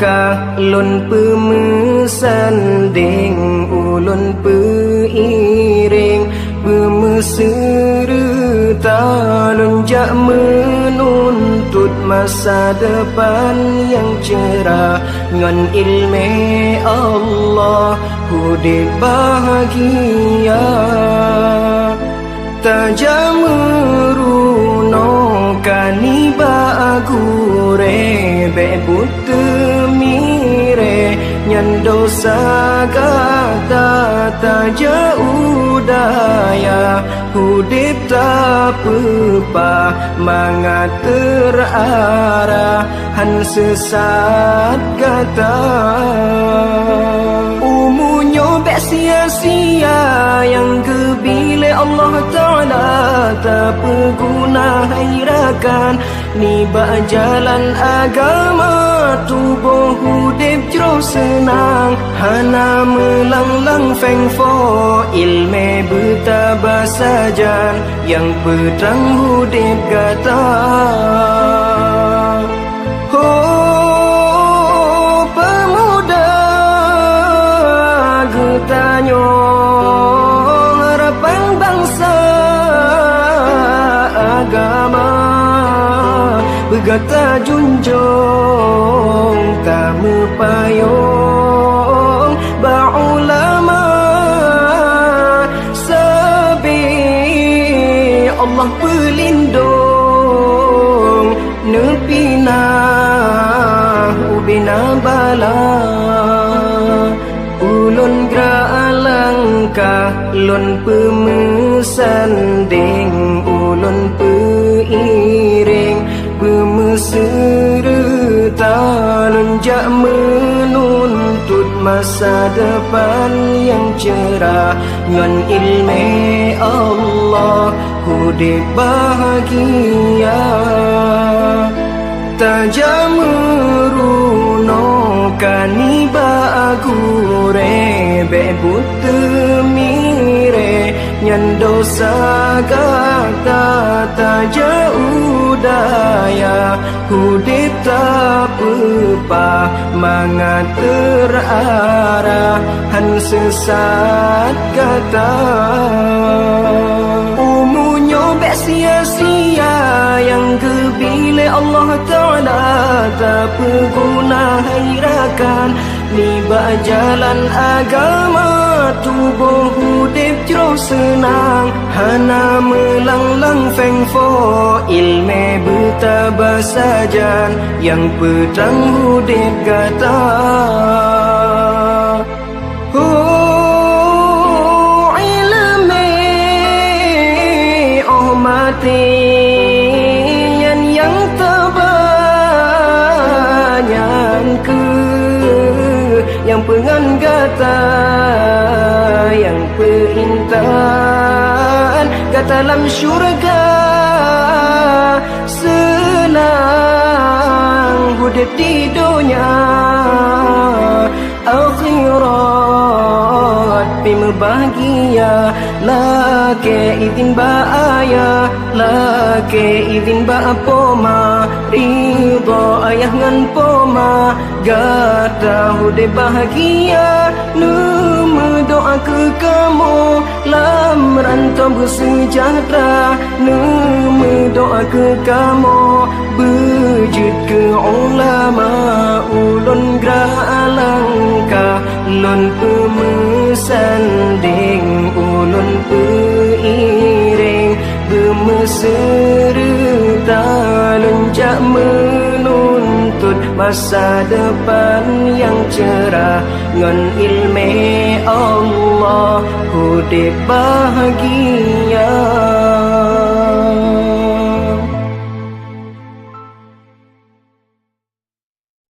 langkah lun pemesanding ulun peiring bermeserta lunjak menuntut masa depan yang cerah ngan ilmu Allah hudib bahagia tajameruno kaniba agure bebut temire nyan dosa kata taja udaya hudib tak pepa mangat terarah han sesat kata umunyo bek sia-sia yang kebile Allah Ta'ala tak berguna hairakan niba jalan agama tubuh hudib jero senang hana melanglang fengfo ilme bertabah sajan yang pedang hudib kata oh pemuda getanyo harapan bangsa agama begata junjung tamu payung ba'ulama sabi Allah pelindung nepina ubina bala ulun graalangkah lun pemesanding ulun peiring bermeserta lunjak menuntut masa depan yang cerah ngan ilmu Allah hudib bahagia tajameruno kaniba agure bebut temire nyan dosa kata taja udaya hudib tak pepa mangat terarah han sesat kata umunyo bek sia-sia yang kebile Allah Ta'ala tak berguna hairakan niba jalan agama tubuh hudib jero senang hana melanglang fengfo ilme bertabah sajan yang pedang hudib kata oh ilme oh mati yang terbanyak ke yang pengan kata yang perintan kata dalam syurga senang hudib di dunia akhirat bima bahagia lake izin baaya lake izin ba poma ridho ayah ngan poma gata hudib bahagia numu doa ke kamu lam rantau bersejahtera numu doa ke kamu berjud ke ulama ulun graalangka lun pemesanding ulun peiring bermeserta lunjak menuntut masa depan yang cerah ngan ilmu Allah hudib bahagia.